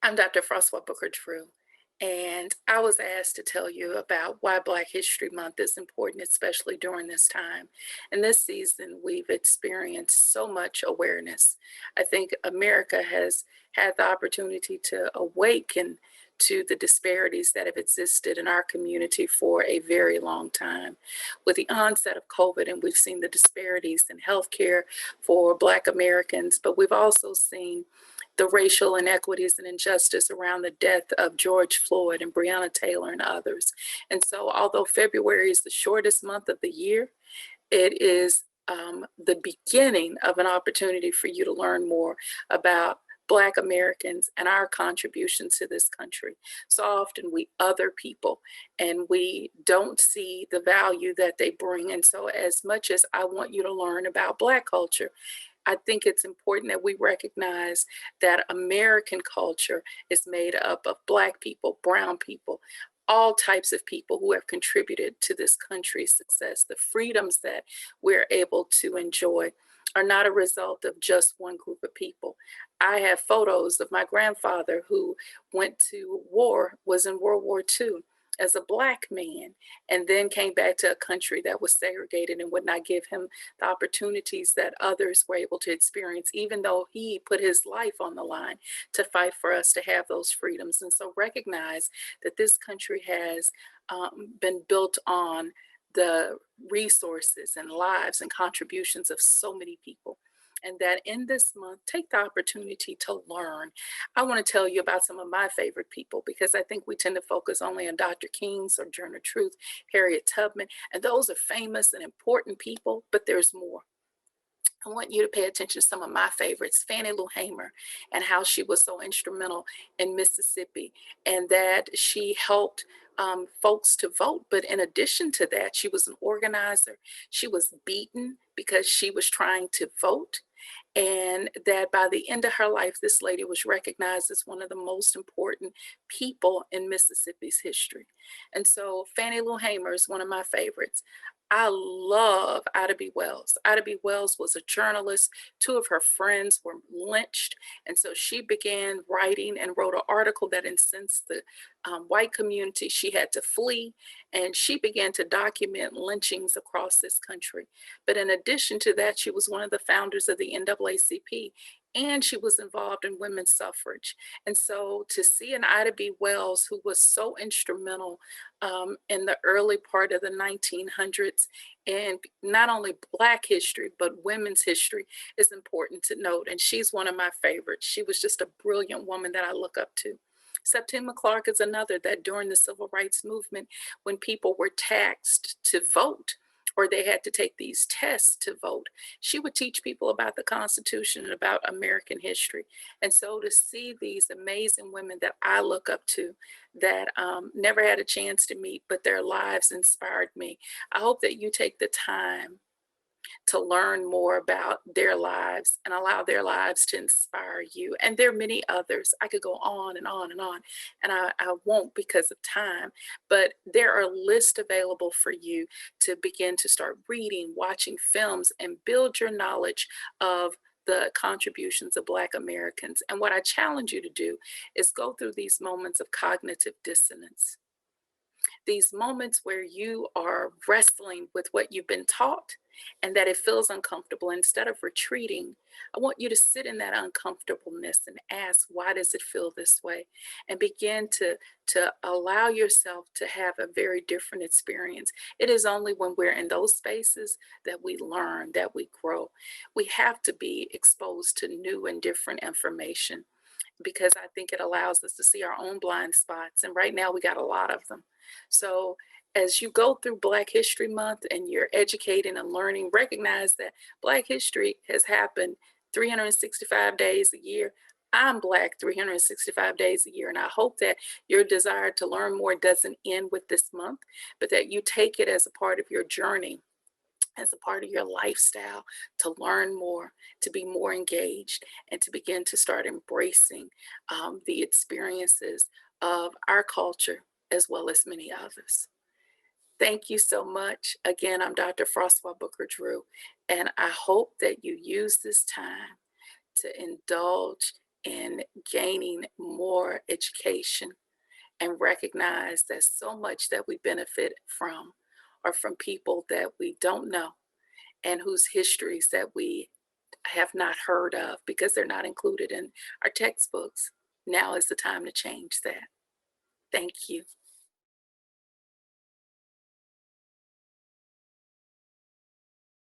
I'm Dr. Froswa Booker-Drew, and I was asked to tell you about why Black History Month is important, especially during this time. And this season, we've experienced so much awareness. I think America has had the opportunity to awaken to the disparities that have existed in our community for a very long time. With the onset of COVID, and we've seen the disparities in healthcare for Black Americans, but we've also seen the racial inequities and injustice around the death of George Floyd and Breonna Taylor and others. And so, although February is the shortest month of the year, it is the beginning of an opportunity for you to learn more about Black Americans and our contributions to this country. So often we other people and we don't see the value that they bring. And so, as much as I want you to learn about Black culture, I think it's important that we recognize that American culture is made up of Black people, brown people, all types of people who have contributed to this country's success. The freedoms that we're able to enjoy are not a result of just one group of people. I have photos of my grandfather who went to war, was in World War II as a Black man, and then came back to a country that was segregated and would not give him the opportunities that others were able to experience, even though he put his life on the line to fight for us to have those freedoms. And so recognize that this country has been built on the resources and lives and contributions of so many people. And that in this month, take the opportunity to learn. I want to tell you about some of my favorite people because I think we tend to focus only on Dr. King, Sojourner Truth, Harriet Tubman, and those are famous and important people, but there's more. I want you to pay attention to some of my favorites, Fannie Lou Hamer, and how she was so instrumental in Mississippi, and that she helped folks to vote. But in addition to that, she was an organizer. She was beaten because she was trying to vote. And that by the end of her life, this lady was recognized as one of the most important people in Mississippi's history. And so Fannie Lou Hamer is one of my favorites. I love Ida B. Wells. Ida B. Wells was a journalist. Two of her friends were lynched. And so she began writing and wrote an article that incensed the white community. She had to flee, and she began to document lynchings across this country. But in addition to that, she was one of the founders of the NAACP, and she was involved in women's suffrage. And so to see an Ida B. Wells, who was so instrumental in the early part of the 1900s, and not only Black history, but women's history is important to note. And she's one of my favorites. She was just a brilliant woman that I look up to. Septima Clark is another that during the civil rights movement, when people were taxed to vote, or they had to take these tests to vote, she would teach people about the Constitution and about American history. And so to see these amazing women that I look up to, that never had a chance to meet, but their lives inspired me, I hope that you take the time to learn more about their lives and allow their lives to inspire you. And there are many others. I could go on and on and on, and I won't because of time, but there are lists available for you to begin to start reading, watching films, and build your knowledge of the contributions of Black Americans. And what I challenge you to do is go through these moments of cognitive dissonance, these moments where you are wrestling with what you've been taught and that it feels uncomfortable. Instead of retreating, I want you to sit in that uncomfortableness and ask, why does it feel this way? And begin to allow yourself to have a very different experience. It is only when we're in those spaces that we learn, that we grow. We have to be exposed to new and different information because I think it allows us to see our own blind spots. And right now we got a lot of them. So as you go through Black History Month and you're educating and learning, recognize that Black history has happened 365 days a year. I'm Black 365 days a year. And I hope that your desire to learn more doesn't end with this month, but that you take it as a part of your journey, as a part of your lifestyle, to learn more, to be more engaged, and to begin to start embracing the experiences of our culture as well as many others. Thank you so much. Again, I'm Dr. Froswa Booker-Drew, and I hope that you use this time to indulge in gaining more education and recognize that so much that we benefit from are from people that we don't know and whose histories that we have not heard of because they're not included in our textbooks. Now is the time to change that. Thank you.